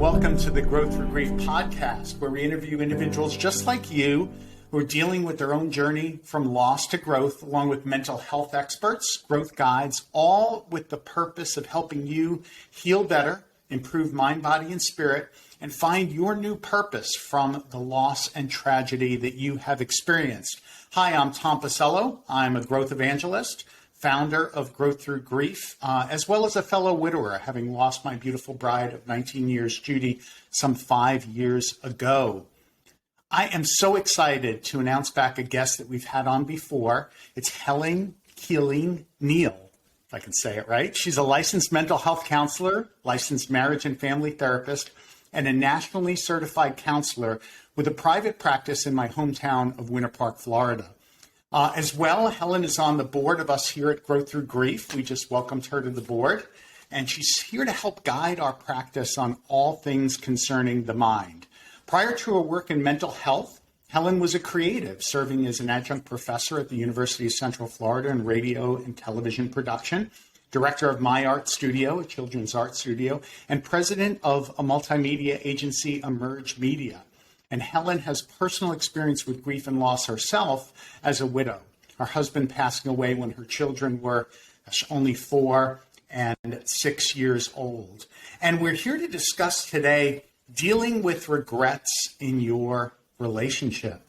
welcome to the Growth Through Grief podcast, where we interview individuals just like you who are dealing with their own journey from loss to growth, along with mental health experts, growth guides, all with the purpose of helping you heal better, improve mind, body, and spirit, and find your new purpose from the loss and tragedy that you have experienced. Hi, I'm Tom Pacello. I'm a growth evangelist, founder of Growth Through Grief, as well as a fellow widower, having lost my beautiful bride of 19 years, Judy, some 5 years ago. I am so excited to announce back a guest that we've had on before. It's Helen Keeling-Neal, if I can say it right. She's a licensed mental health counselor, licensed marriage and family therapist, and a nationally certified counselor with a private practice in my hometown of Winter Park, Florida. As well, Helen is on the board of us here at Growth Through Grief. We just welcomed her to the board, and she's here to help guide our practice on all things concerning the mind. Prior to her work in mental health, Helen was a creative, serving as an adjunct professor at the University of Central Florida in radio and television production, director of My Art Studio, a children's art studio, and president of a multimedia agency, Emerge Media. And Helen has personal experience with grief and loss herself as a widow, her husband passing away when her children were only 4 and 6 years old. And we're here to discuss today dealing with regrets in your relationship.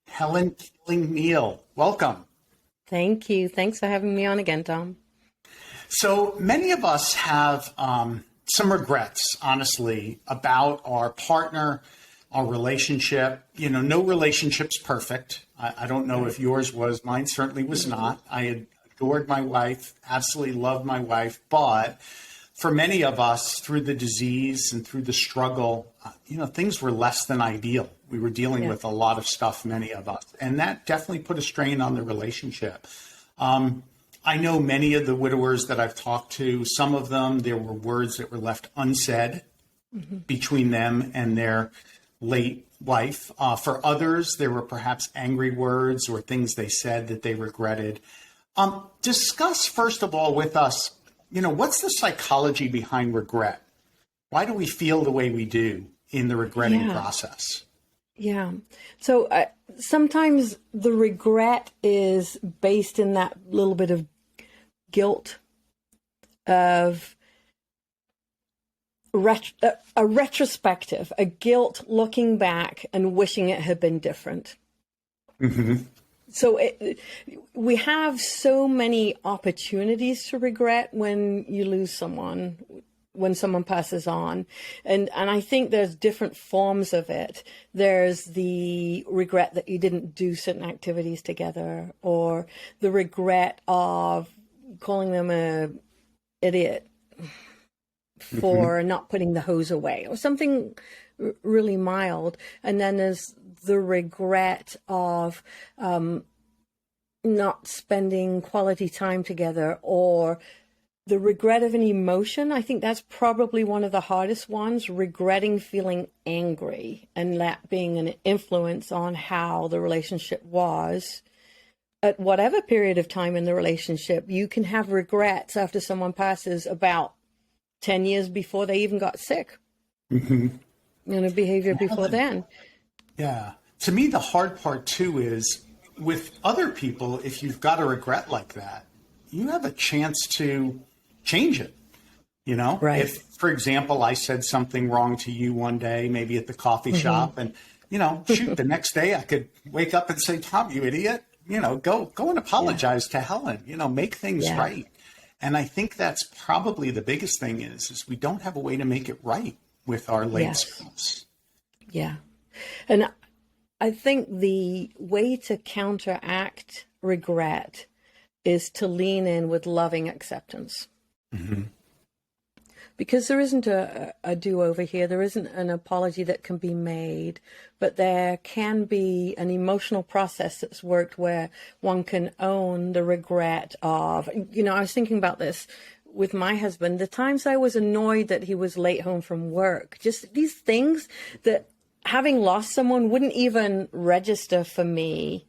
Helen Keeling-Neal, welcome. Thank you. Thanks for having me on again, Tom. So many of us have some regrets, honestly, about our partner, our relationship. You know, no relationship's perfect. I don't know if yours was. Mine certainly was not. I adored my wife, absolutely loved my wife, but for many of us, through the disease and through the struggle, things were less than ideal. We were dealing with a lot of stuff, many of us, and that definitely put a strain on the relationship. I know many of the widowers that I've talked to, some of them, there were words that were left unsaid between them and their late wife. For others, there were perhaps angry words or things they said that they regretted. Discuss, first of all, with us, what's the psychology behind regret? Why do we feel the way we do in the regretting process? Yeah. So sometimes the regret is based in that little bit of guilt of a retrospective, a guilt looking back and wishing it had been different. Mm-hmm. So we have so many opportunities to regret when you lose someone, when someone passes on. And I think there's different forms of it. There's the regret that you didn't do certain activities together, or the regret of calling them an idiot for not putting the hose away, or something really mild. And then there's the regret of not spending quality time together, or the regret of an emotion. I think that's probably one of the hardest ones, regretting feeling angry, and that being an influence on how the relationship was. At whatever period of time in the relationship, you can have regrets after someone passes about 10 years before they even got sick. Behavior before then. Yeah. To me, the hard part too is with other people, if you've got a regret like that, you have a chance to change it. Right. If, for example, I said something wrong to you one day, maybe at the coffee shop, and, shoot, the next day I could wake up and say, Tom, you idiot, go and apologize to Helen, make things right. And I think that's probably the biggest thing is we don't have a way to make it right with our late spouse. Yeah. And I think the way to counteract regret is to lean in with loving acceptance. Because there isn't a do-over here. There isn't an apology that can be made, but there can be an emotional process that's worked where one can own the regret of, I was thinking about this with my husband, the times I was annoyed that he was late home from work, just these things that having lost someone wouldn't even register for me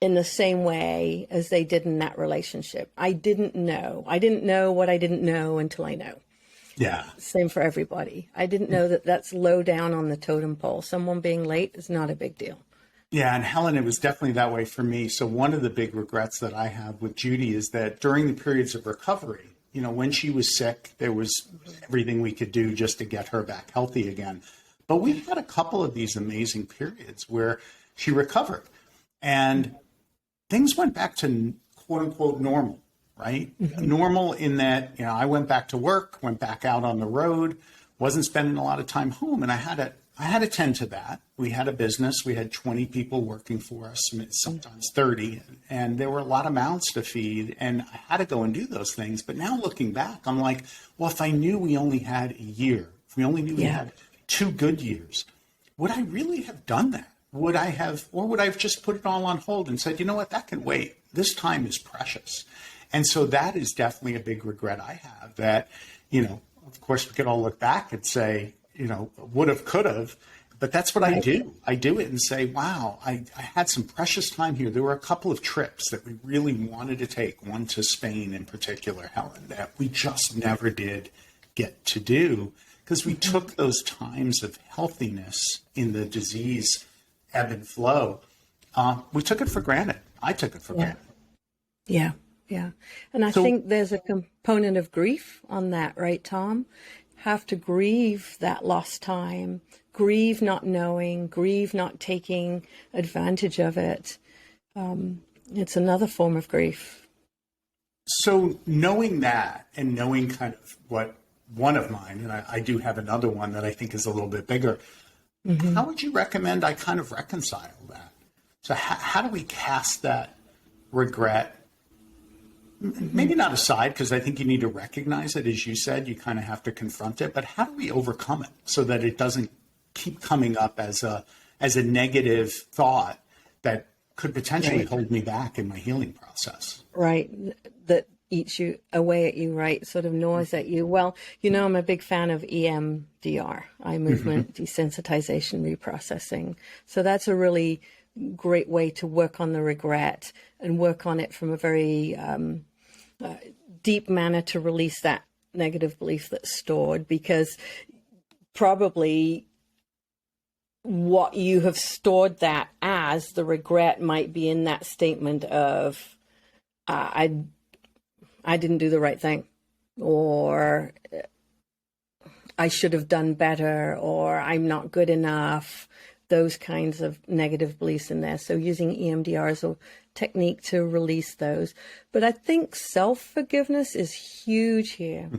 in the same way as they did in that relationship. I didn't know what I didn't know until I know. Yeah. Same for everybody. I didn't know that that's low down on the totem pole. Someone being late is not a big deal. Yeah, and Helen, it was definitely that way for me. So one of the big regrets that I have with Judy is that during the periods of recovery, when she was sick, there was everything we could do just to get her back healthy again. But we had a couple of these amazing periods where she recovered and things went back to quote unquote normal, right? Normal in that, I went back to work, went back out on the road, wasn't spending a lot of time home. And I had to tend to that. We had a business. We had 20 people working for us, sometimes 30. And there were a lot of mouths to feed. And I had to go and do those things. But now looking back, I'm like, well, if I knew we only had a year, if we only knew we had 2 good years, would I really have done that? Would I have just put it all on hold and said, you know what, that can wait. This time is precious. And so that is definitely a big regret I have that, of course, we could all look back and say, would have, could have, but that's what I do. I do it and say, wow, I had some precious time here. There were a couple of trips that we really wanted to take, one to Spain in particular, Helen, that we just never did get to do because we took those times of healthiness in the disease ebb and flow. We took it for granted. I took it for granted. Yeah. Yeah. And I think there's a component of grief on that, right, Tom? Have to grieve that lost time, grieve not knowing, grieve not taking advantage of it. It's another form of grief. So knowing that and knowing kind of what one of mine, and I do have another one that I think is a little bit bigger, how would you recommend I kind of reconcile that? So how do we cast that regret? Maybe not aside, because I think you need to recognize it. As you said, you kind of have to confront it. But how do we overcome it so that it doesn't keep coming up as a negative thought that could potentially hold me back in my healing process? Right. That eats you away at you, right? Sort of gnaws at you. Well, I'm a big fan of EMDR, eye movement desensitization reprocessing. So that's a really great way to work on the regret and work on it from a very deep manner to release that negative belief that's stored, because probably what you have stored that as, the regret might be in that statement of I didn't do the right thing, or I should have done better, or I'm not good enough. Those kinds of negative beliefs in there. So using EMDR as a technique to release those. But I think self-forgiveness is huge here.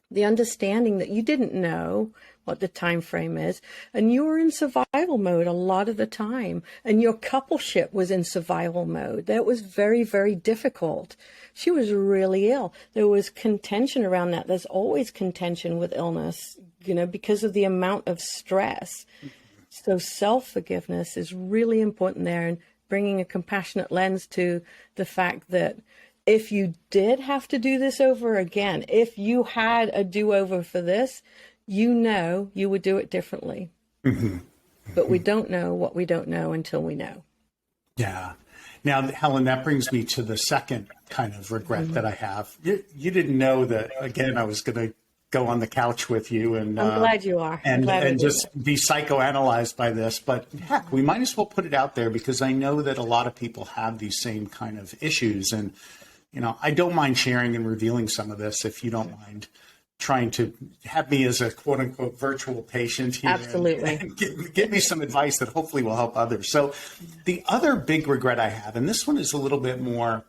The understanding that you didn't know what the time frame is, and you were in survival mode a lot of the time, and your coupleship was in survival mode. That was very, very difficult. She was really ill. There was contention around that. There's always contention with illness, because of the amount of stress. So self-forgiveness is really important there, and bringing a compassionate lens to the fact that if you did have to do this over again, if you had a do-over for this, you would do it differently. But we don't know what we don't know until we know. Yeah. Now, Helen, that brings me to the second kind of regret that I have. You didn't know that, again, I was going to go on the couch with you, and I'm glad you are. And just be psychoanalyzed by this. But heck, we might as well put it out there, because I know that a lot of people have these same kind of issues. And, I don't mind sharing and revealing some of this if you don't mind trying to have me as a quote unquote virtual patient here. Absolutely. And give me some advice that hopefully will help others. So the other big regret I have, and this one is a little bit more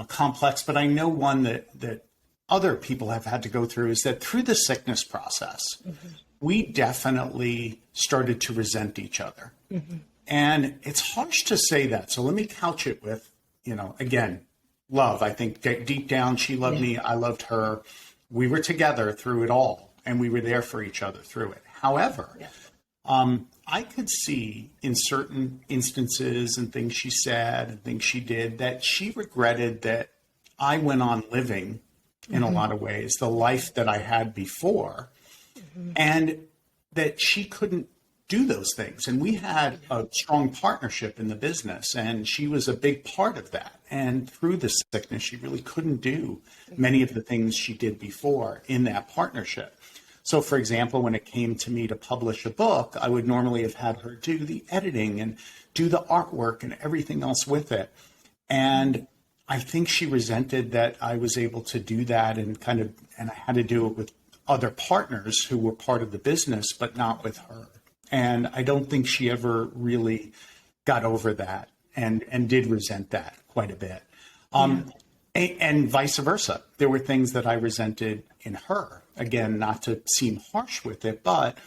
complex, but I know one that other people have had to go through, is that through the sickness process, we definitely started to resent each other. And it's harsh to say that. So let me couch it with, again, love. I think deep down, she loved me. I loved her. We were together through it all, and we were there for each other through it. However, I could see in certain instances and things she said and things she did that she regretted that I went on living in a lot of ways the life that I had before, and that she couldn't do those things. And we had a strong partnership in the business, and she was a big part of that. And through the sickness, she really couldn't do many of the things she did before in that partnership. So, for example, when it came to me to publish a book, I would normally have had her do the editing and do the artwork and everything else with it. And I think she resented that I was able to do that and I had to do it with other partners who were part of the business, but not with her. And I don't think she ever really got over that and did resent that quite a bit. And vice versa. There were things that I resented in her. Again, not to seem harsh with it, but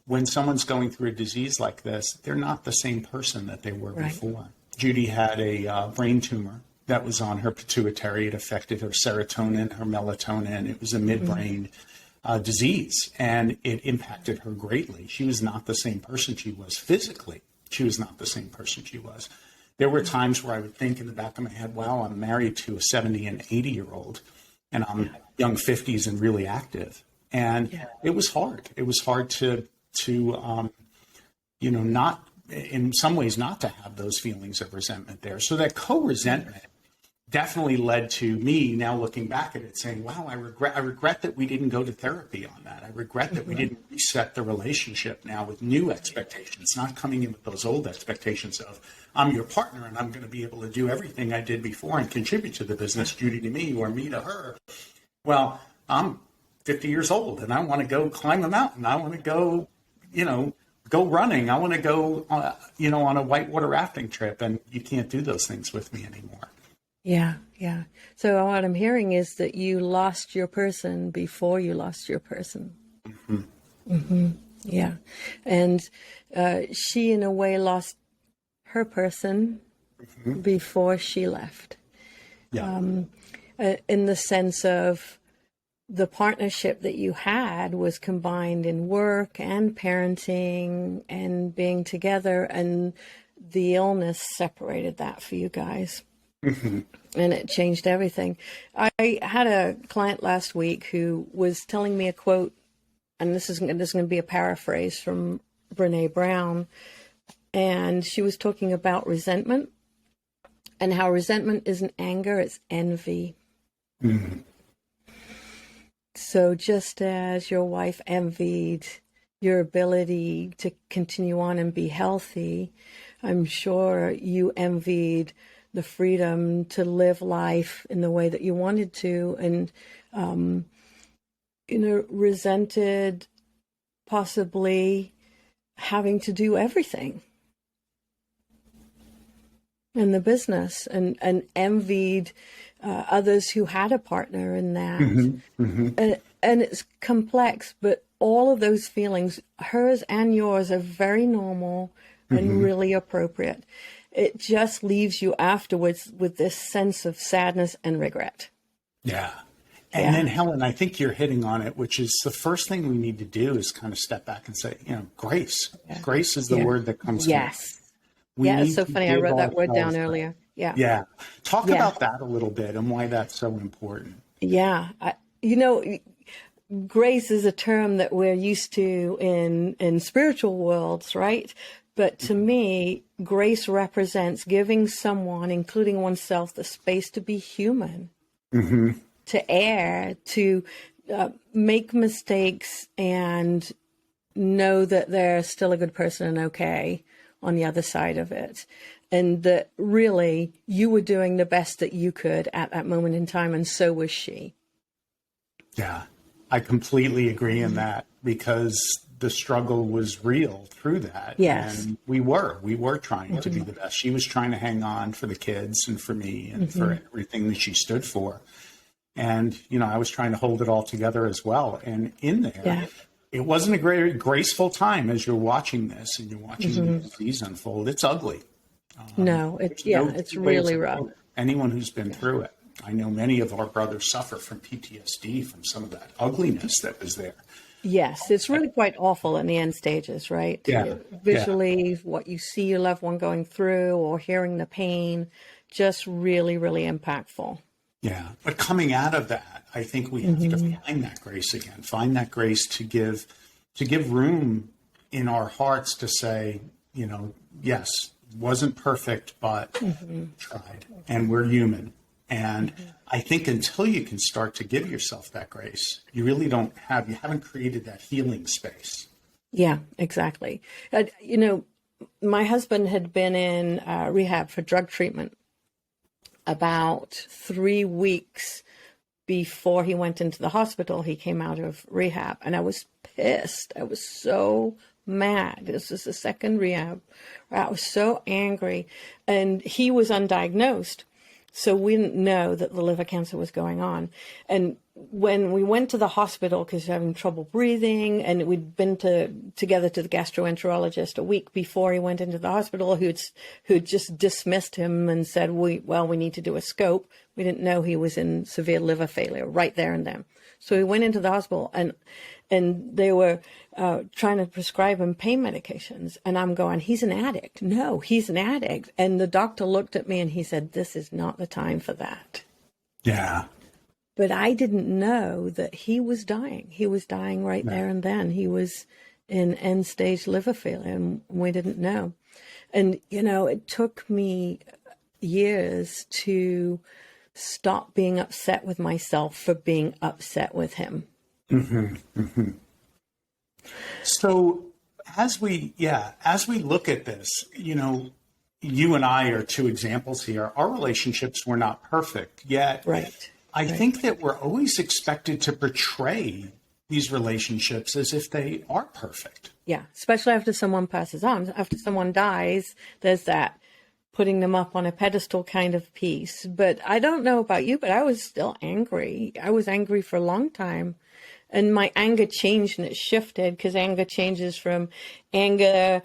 when someone's going through a disease like this, they're not the same person that they were before. Judy had a brain tumor that was on her pituitary. It affected her serotonin, her melatonin. It was a midbrain disease, and it impacted her greatly. She was not the same person she was physically. She was not the same person she was. There were times where I would think in the back of my head, wow, I'm married to a 70 and 80-year-old, and I'm young 50s and really active. And it was hard. It was hard to not, in some ways, not to have those feelings of resentment there. So that co-resentment definitely led to me now looking back at it saying, wow, I regret that we didn't go to therapy on that. I regret that we didn't reset the relationship now with new expectations, not coming in with those old expectations of I'm your partner and I'm going to be able to do everything I did before and contribute to the business, Judy to me or me to her. Well, I'm 50 years old and I want to go climb a mountain. I want to go, go running. I want to go, on a whitewater rafting trip, and you can't do those things with me anymore. Yeah. So what I'm hearing is that you lost your person before you lost your person. Yeah. And she, in a way, lost her person before she left. Yeah. In the sense of the partnership that you had was combined in work and parenting and being together, and the illness separated that for you guys. And it changed everything. I had a client last week who was telling me a quote, and this is going to be a paraphrase from Brene Brown. And she was talking about resentment and how resentment isn't anger, it's envy. So just as your wife envied your ability to continue on and be healthy, I'm sure you envied the freedom to live life in the way that you wanted to, and resented possibly having to do everything in the business, and envied others who had a partner in that. And it's complex, but all of those feelings, hers and yours, are very normal and really appropriate. It just leaves you afterwards with this sense of sadness and regret. Yeah. And then, Helen, I think you're hitting on it, which is the first thing we need to do is kind of step back and say, grace. Grace is the word that comes to us. It's so funny. I wrote that word down earlier. Yeah. Talk about that a little bit and why that's so important. Yeah. Grace is a term that we're used to in spiritual worlds, right? But to me, grace represents giving someone, including oneself, the space to be human, to err, to make mistakes and know that they're still a good person and okay on the other side of it. And that really you were doing the best that you could at that moment in time, and so was she. Yeah, I completely agree in that, because the struggle was real through that. Yes. And we were trying to be the best. She was trying to hang on for the kids and for me and for everything that she stood for. And, I was trying to hold it all together as well. And in there, it wasn't a very graceful time as you're watching this and you're watching the disease unfold. It's ugly. It's really rough. Anyone who's been through it. I know many of our brothers suffer from PTSD from some of that ugliness that was there. Yes, it's really quite awful in the end stages, right? Yeah. Visually, what you see your loved one going through or hearing the pain, just really, really impactful. Yeah. But coming out of that, I think we have to find that grace again, find that grace to give room in our hearts to say, yes, wasn't perfect, but tried, and we're human. And I think until you can start to give yourself that grace, you really haven't created that healing space. Yeah, exactly. My husband had been in rehab for drug treatment about 3 weeks before he went into the hospital. He came out of rehab, and I was pissed. I was so mad. This is the second rehab. I was so angry, and he was undiagnosed. So we didn't know that the liver cancer was going on. And when we went to the hospital because he was having trouble breathing, and we'd been together to the gastroenterologist a week before he went into the hospital, who'd just dismissed him and said, we need to do a scope. We didn't know he was in severe liver failure right there and then. So he went into the hospital, and they were trying to prescribe him pain medications. And I'm going, he's an addict. No, he's an addict. And the doctor looked at me and he said, this is not the time for that. Yeah. But I didn't know that he was dying. He was dying right there and then. He was in end-stage liver failure, and we didn't know. And, it took me years to stop being upset with myself for being upset with him. So as we look at this, you and I are two examples here. Our relationships were not perfect, yet I think that we're always expected to portray these relationships as if they are perfect. Yeah, especially after someone passes on. After someone dies, there's that putting them up on a pedestal kind of piece. But I don't know about you, but I was still angry. I was angry for a long time. And my anger changed and it shifted, because anger changes from anger,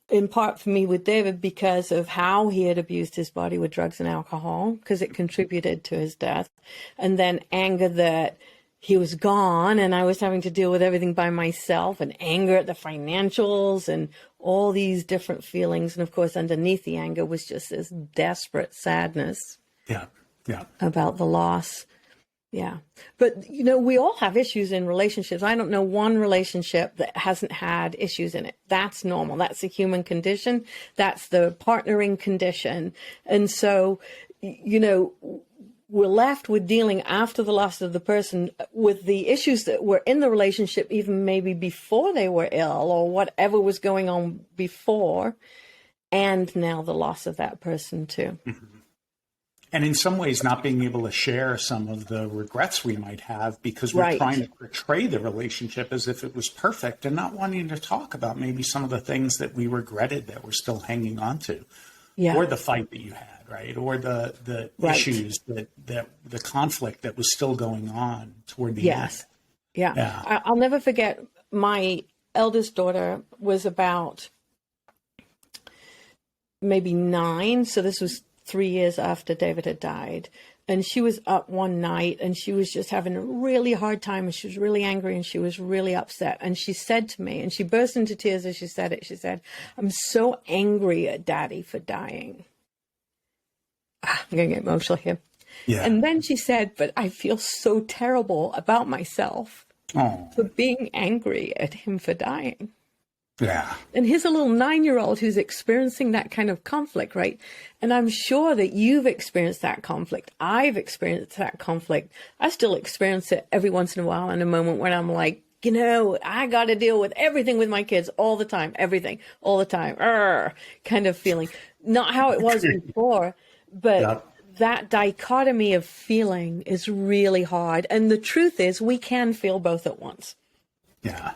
in part for me with David, because of how he had abused his body with drugs and alcohol, because it contributed to his death. And then anger that he was gone and I was having to deal with everything by myself, and anger at the financials and all these different feelings. And of course, underneath the anger was just this desperate sadness about the loss. Yeah. But, we all have issues in relationships. I don't know one relationship that hasn't had issues in it. That's normal. That's a human condition. That's the partnering condition. And so, we're left with dealing after the loss of the person with the issues that were in the relationship, even maybe before they were ill or whatever was going on before, and now the loss of that person too. Mm-hmm. And in some ways, not being able to share some of the regrets we might have, because we're trying to portray the relationship as if it was perfect, and not wanting to talk about maybe some of the things that we regretted that we're still hanging on to, or the fight that you had, right? Or the issues that the conflict that was still going on toward the end. Yeah. I'll never forget, my eldest daughter was about maybe 9. So this was 3 years after David had died. And she was up one night and she was just having a really hard time, and she was really angry and she was really upset. And she said to me, and she burst into tears as she said it, she said, "I'm so angry at Daddy for dying." I'm going to get emotional here. Yeah. And then she said, "But I feel so terrible about myself for being angry at him for dying." Yeah. And here's a little 9-year-old who's experiencing that kind of conflict, right? And I'm sure that you've experienced that conflict. I've experienced that conflict. I still experience it every once in a while, in a moment when I'm like, I got to deal with everything with my kids all the time, everything, all the time, kind of feeling. Not how it was before, but that dichotomy of feeling is really hard. And the truth is, we can feel both at once. Yeah.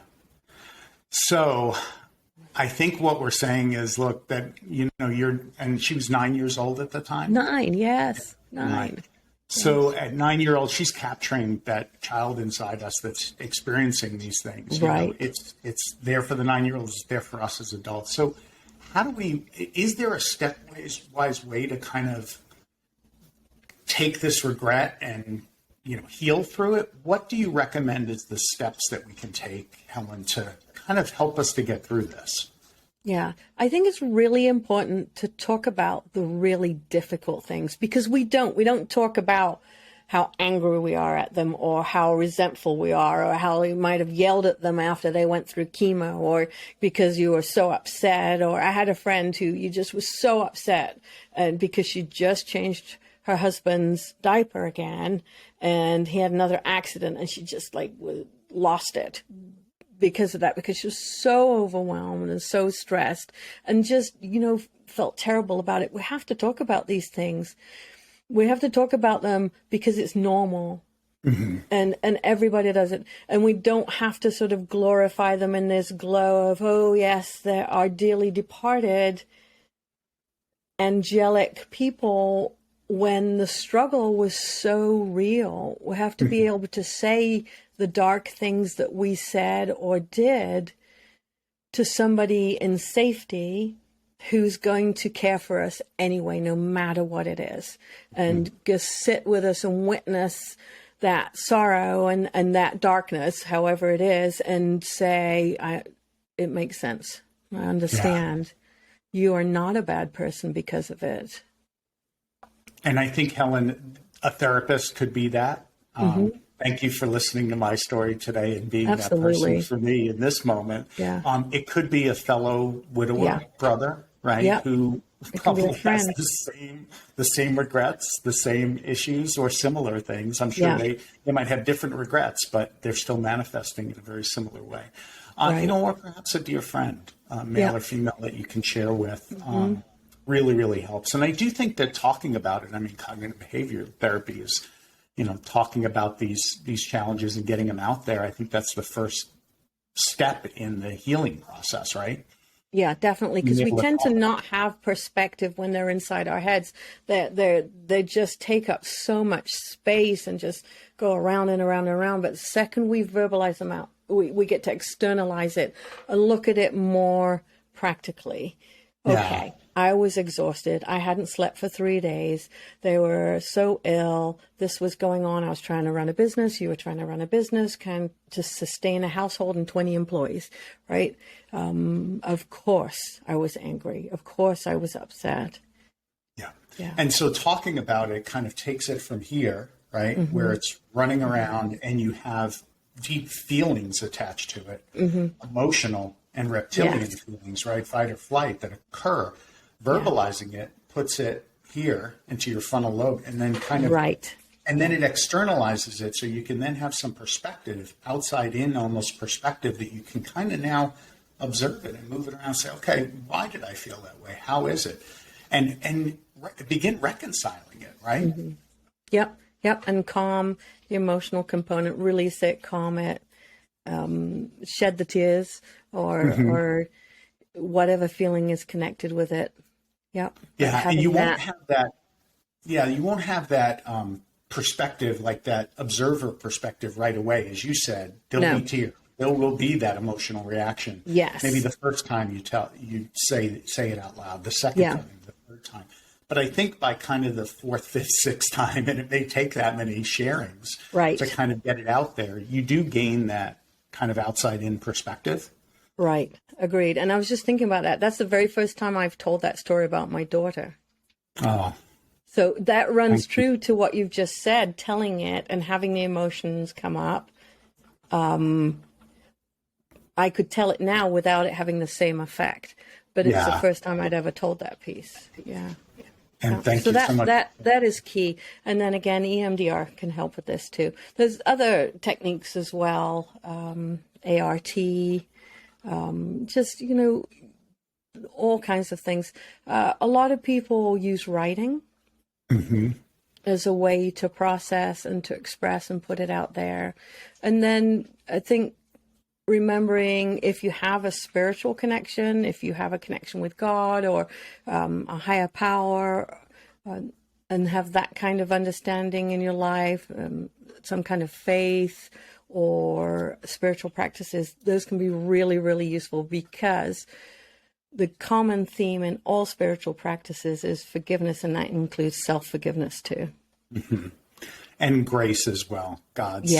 So I think what we're saying is, look, that, and she was 9 years old at the time. 9, yes. 9. So at 9-year-old, she's capturing that child inside us that's experiencing these things. Right. It's there for the 9-year-old, it's there for us as adults. So is there a stepwise way to kind of take this regret and, heal through it? What do you recommend as the steps that we can take, Helen, to kind of help us to get through this? Yeah, I think it's really important to talk about the really difficult things, because we don't talk about how angry we are at them, or how resentful we are, or how we might have yelled at them after they went through chemo, or because you were so upset. Or I had a friend who you just was so upset, and because she just changed her husband's diaper again, and he had another accident, and she just like lost it because of that, because she was so overwhelmed and so stressed and just, felt terrible about it. We have to talk about these things. We have to talk about them because it's normal. Mm-hmm. And everybody does it. And we don't have to sort of glorify them in this glow of, oh, yes, they are dearly departed, angelic people, when the struggle was so real. We have to be able to say the dark things that we said or did to somebody in safety who's going to care for us anyway, no matter what it is, and just sit with us and witness that sorrow and that darkness, however it is, and say, it makes sense. I understand. Yeah. You are not a bad person because of it. And I think, Helen, a therapist could be that. Thank you for listening to my story today and being that person for me in this moment. Yeah. It could be a fellow widower brother, right? Who probably has the same regrets, the same issues or similar things. I'm sure they might have different regrets, but they're still manifesting in a very similar way. Or perhaps a dear friend, male or female, that you can share with. Really, really helps. And I do think that talking about it, cognitive behavior therapy is, talking about these challenges and getting them out there. I think that's the first step in the healing process, right? Yeah, definitely. Because we tend to not have perspective when they're inside our heads. They just take up so much space and just go around and around and around. But the second we verbalize them out, we get to externalize it and look at it more practically. Okay, I was exhausted. I hadn't slept for 3 days. They were so ill. This was going on. I was trying to run a business. You were trying to run a business, to sustain a household and 20 employees, right? Of course, I was angry. Of course, I was upset. Yeah. And so talking about it kind of takes it from here, right, where it's running around and you have deep feelings attached to it, emotional and reptilian feelings, right? Fight or flight that occur. Verbalizing it puts it here into your frontal lobe, and then and then it externalizes it, so you can then have some perspective, outside in almost perspective, that you can kind of now observe it and move it around and say, okay, why did I feel that way? How is it? And begin reconciling it, right? Yep. And calm the emotional component, release it, calm it, shed the tears, or whatever feeling is connected with it. Yep. Yeah, and you won't have that. Yeah, you won't have that perspective, like that observer perspective right away. As you said, there'll be tears. There will be that emotional reaction. Yes. Maybe the first time you say it out loud, the second time, the third time. But I think by kind of the fourth, fifth, sixth time, and it may take that many sharings to kind of get it out there, you do gain that kind of outside in perspective. Right. Agreed. And I was just thinking about that. That's the very first time I've told that story about my daughter. Oh. So that runs true to what you've just said, telling it and having the emotions come up. I could tell it now without it having the same effect, but it's the first time I'd ever told that piece. Yeah. And thank you so much. That is key. And then again, EMDR can help with this too. There's other techniques as well. ART, just, all kinds of things. A lot of people use writing as a way to process and to express and put it out there. And then I think remembering, if you have a spiritual connection, if you have a connection with God or a higher power, and have that kind of understanding in your life, some kind of faith or spiritual practices, those can be really, really useful, because the common theme in all spiritual practices is forgiveness, and that includes self-forgiveness too. And grace as well. God's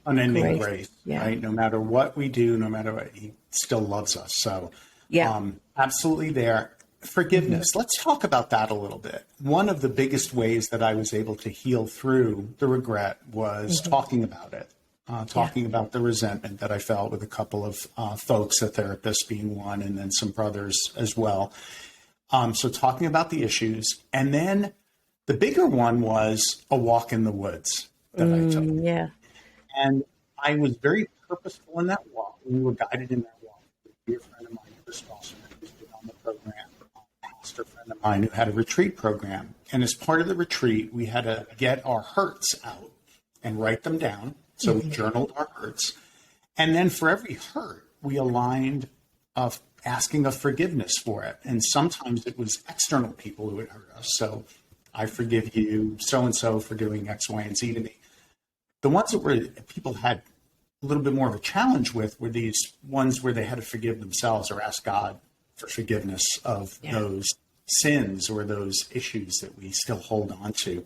unending grace, right? No matter what we do, no matter what, he still loves us. So absolutely there. forgiveness. Let's talk about that a little bit. One of the biggest ways that I was able to heal through the regret was talking about it, talking about the resentment that I felt with a couple of folks, a therapist being one, and then some brothers as well. So talking about the issues. And then the bigger one was a walk in the woods that I took. Yeah. And I was very purposeful in that walk. We were guided in that walk. A dear friend of mine, Chris Dawson, who's been on the program, a pastor friend of mine who had a retreat program. And as part of the retreat, we had to get our hurts out and write them down. So we journaled our hurts. And then for every hurt, we aligned of asking of forgiveness for it. And sometimes it was external people who had hurt us. So I forgive you, so-and-so, for doing X, Y, and Z to me. The ones that were people had a little bit more of a challenge with were these ones where they had to forgive themselves or ask God for forgiveness of those sins or those issues that we still hold on to.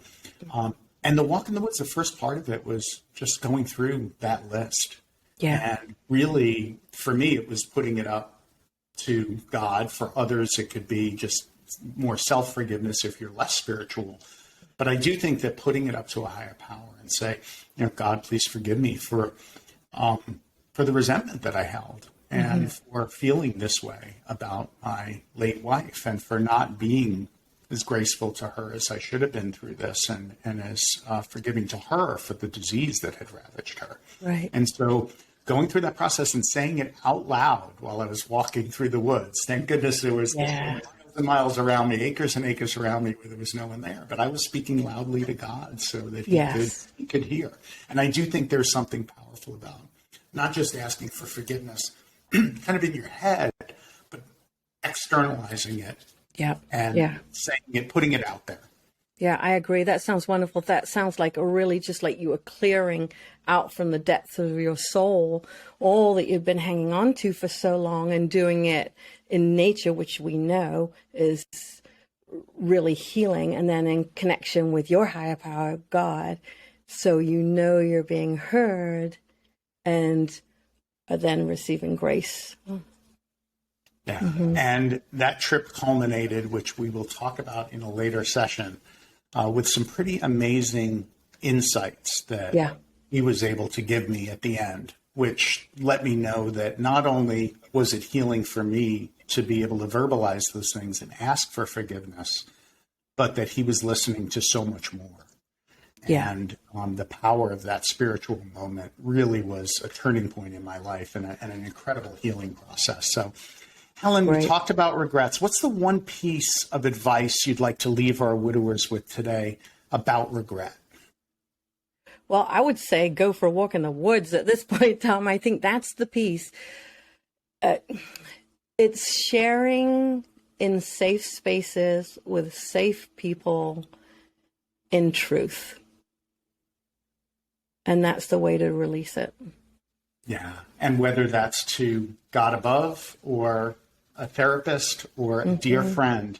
And the walk in the woods, the first part of it was just going through that list. Yeah. And really, for me, it was putting it up to God. For others, it could be just more self-forgiveness if you're less spiritual. But I do think that putting it up to a higher power and say, God, please forgive me for the resentment that I held and for feeling this way about my late wife and for not being as graceful to her as I should have been through this and as forgiving to her for the disease that had ravaged her. Right. And so going through that process and saying it out loud while I was walking through the woods, thank goodness there was miles and miles around me, acres and acres around me where there was no one there. But I was speaking loudly to God so that he could hear. And I do think there's something powerful about not just asking for forgiveness kind of in your head, but externalizing it. And saying it, putting it out there. Yeah, I agree. That sounds wonderful. That sounds like just like you were clearing out from the depths of your soul all that you've been hanging on to for so long and doing it in nature, which we know is really healing, and then in connection with your higher power, God. So you're being heard and are then receiving grace. Yeah. And that trip culminated, which we will talk about in a later session, with some pretty amazing insights that he was able to give me at the end, which let me know that not only was it healing for me to be able to verbalize those things and ask for forgiveness, but that he was listening to so much more. And the power of that spiritual moment really was a turning point in my life and an incredible healing process. So, Helen, we talked about regrets. What's the one piece of advice you'd like to leave our widowers with today about regret? Well, I would say go for a walk in the woods at this point in time. I think that's the piece. It's sharing in safe spaces with safe people in truth. And that's the way to release it. Yeah. And whether that's to God above or a therapist or a dear friend,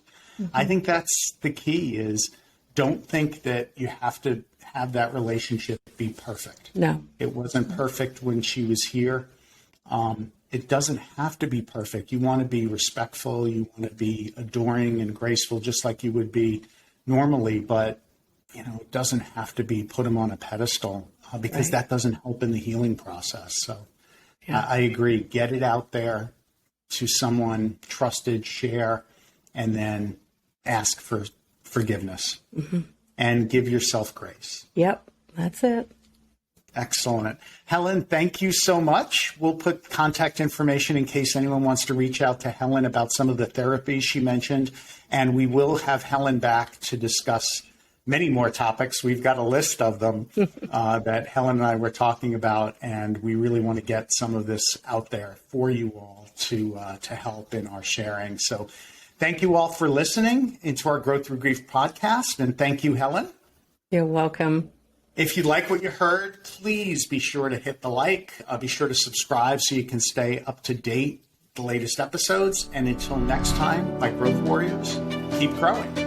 I think that's the key is don't think that you have to have that relationship be perfect. No. It wasn't perfect when she was here. It doesn't have to be perfect. You want to be respectful. You want to be adoring and graceful, just like you would be normally. But, it doesn't have to be put them on a pedestal because that doesn't help in the healing process. So I agree. Get it out there to someone trusted, share, and then ask for forgiveness and give yourself grace. Yep, that's it. Excellent. Helen, thank you so much. We'll put contact information in case anyone wants to reach out to Helen about some of the therapies she mentioned. And we will have Helen back to discuss many more topics. We've got a list of them that Helen and I were talking about, and we really want to get some of this out there for you all to help in our sharing. So thank you all for listening into our Growth Through Grief podcast, and thank you, Helen. You're welcome. If you like what you heard, please be sure to hit the like. Be sure to subscribe so you can stay up to date the latest episodes. And until next time, my Growth Warriors, keep growing.